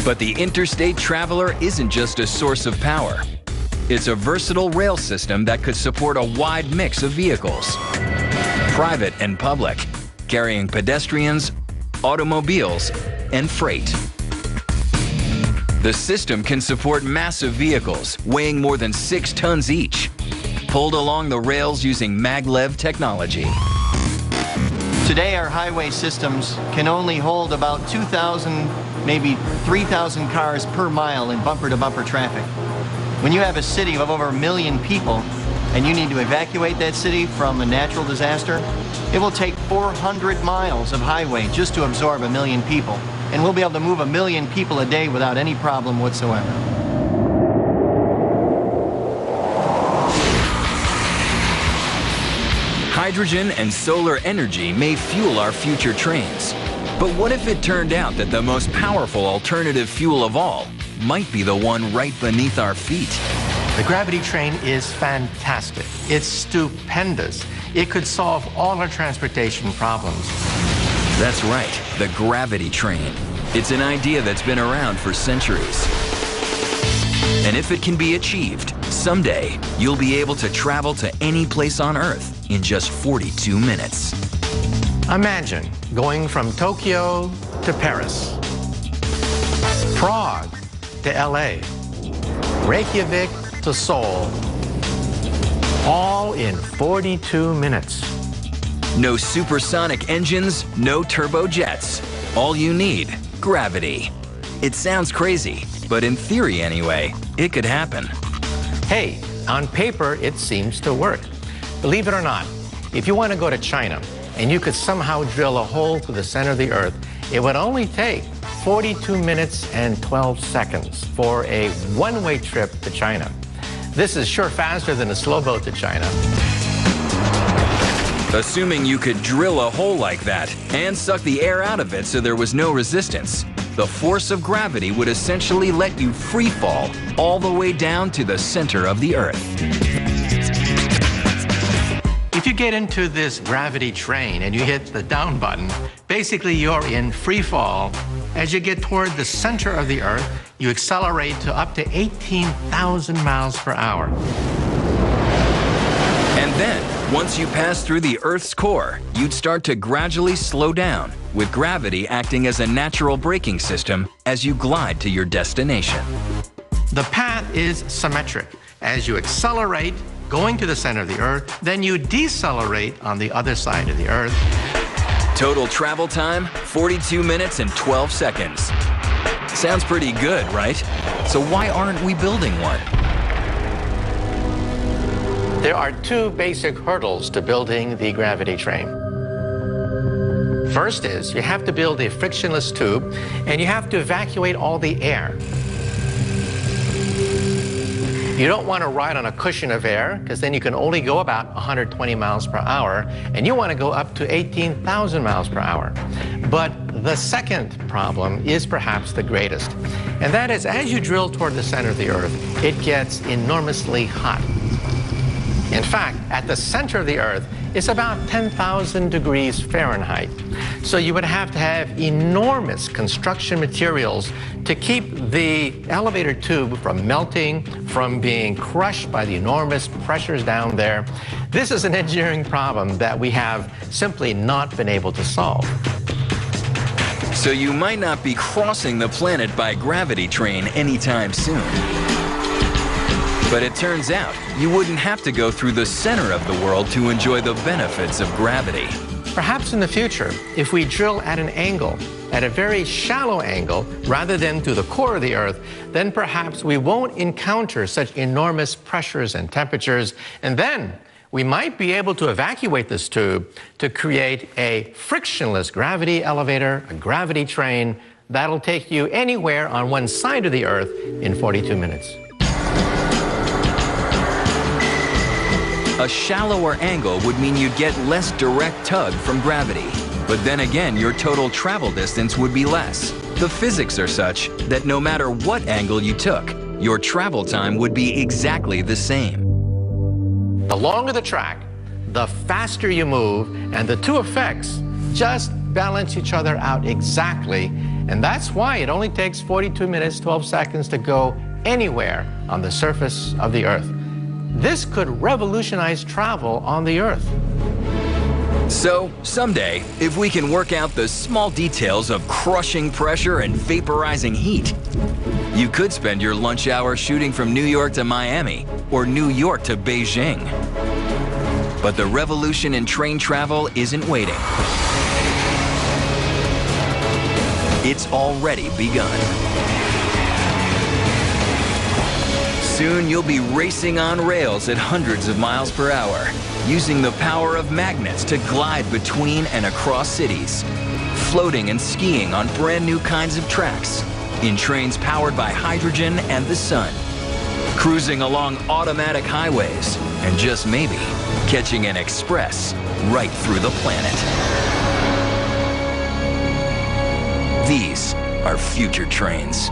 But the Interstate Traveler isn't just a source of power. It's a versatile rail system that could support a wide mix of vehicles, private and public, carrying pedestrians, automobiles, and freight. The system can support massive vehicles weighing more than 6 tons each, pulled along the rails using maglev technology. Today, our highway systems can only hold about 2,000, maybe 3,000 cars per mile in bumper-to-bumper traffic. When you have a city of over 1 million people and you need to evacuate that city from a natural disaster, it will take 400 miles of highway just to absorb 1 million people. And we'll be able to move 1 million people a day without any problem whatsoever. Hydrogen and solar energy may fuel our future trains. But what if it turned out that the most powerful alternative fuel of all might be the one right beneath our feet? The gravity train is fantastic. It's stupendous. It could solve all our transportation problems. That's right, the gravity train. It's an idea that's been around for centuries. And if it can be achieved, someday you'll be able to travel to any place on Earth in just 42 minutes. Imagine going from Tokyo to Paris, Prague to LA, Reykjavik to Seoul, all in 42 minutes. No supersonic engines, no turbojets. All you need, gravity. It sounds crazy, but in theory anyway, it could happen. Hey, on paper, it seems to work. Believe it or not, if you want to go to China and you could somehow drill a hole through the center of the Earth, it would only take 42 minutes and 12 seconds for a one-way trip to China. This is sure faster than a slow boat to China. Assuming you could drill a hole like that and suck the air out of it so there was no resistance, the force of gravity would essentially let you free fall all the way down to the center of the Earth. If you get into this gravity train and you hit the down button, basically you're in free fall. As you get toward the center of the Earth, you accelerate to up to 18,000 miles per hour. And then, once you pass through the Earth's core, you'd start to gradually slow down, with gravity acting as a natural braking system as you glide to your destination. The path is symmetric. As you accelerate, going to the center of the Earth, then you decelerate on the other side of the Earth. Total travel time, 42 minutes and 12 seconds. Sounds pretty good, right? So why aren't we building one? There are 2 basic hurdles to building the gravity train. First is you have to build a frictionless tube and you have to evacuate all the air. You don't want to ride on a cushion of air because then you can only go about 120 miles per hour and you want to go up to 18,000 miles per hour. But the second problem is perhaps the greatest, and that is as you drill toward the center of the Earth, it gets enormously hot. In fact, at the center of the Earth, it's about 10,000 degrees Fahrenheit. So you would have to have enormous construction materials to keep the elevator tube from melting, from being crushed by the enormous pressures down there. This is an engineering problem that we have simply not been able to solve. So you might not be crossing the planet by gravity train anytime soon. But it turns out you wouldn't have to go through the center of the world to enjoy the benefits of gravity. Perhaps in the future, if we drill at an angle, at a very shallow angle, rather than to the core of the Earth, then perhaps we won't encounter such enormous pressures and temperatures, and then we might be able to evacuate this tube to create a frictionless gravity elevator, a gravity train, that'll take you anywhere on one side of the Earth in 42 minutes. A shallower angle would mean you'd get less direct tug from gravity. But then again, your total travel distance would be less. The physics are such that no matter what angle you took, your travel time would be exactly the same. The longer the track, the faster you move, and the 2 effects just balance each other out exactly, And that's why it only takes 42 minutes, 12 seconds to go anywhere on the surface of the Earth. This could revolutionize travel on the Earth. So, someday, if we can work out the small details of crushing pressure and vaporizing heat, you could spend your lunch hour shooting from New York to Miami or New York to Beijing. But the revolution in train travel isn't waiting. It's already begun. Soon you'll be racing on rails at hundreds of miles per hour, using the power of magnets to glide between and across cities, floating and skiing on brand new kinds of tracks, in trains powered by hydrogen and the sun, cruising along automatic highways, and just maybe catching an express right through the planet. These are future trains.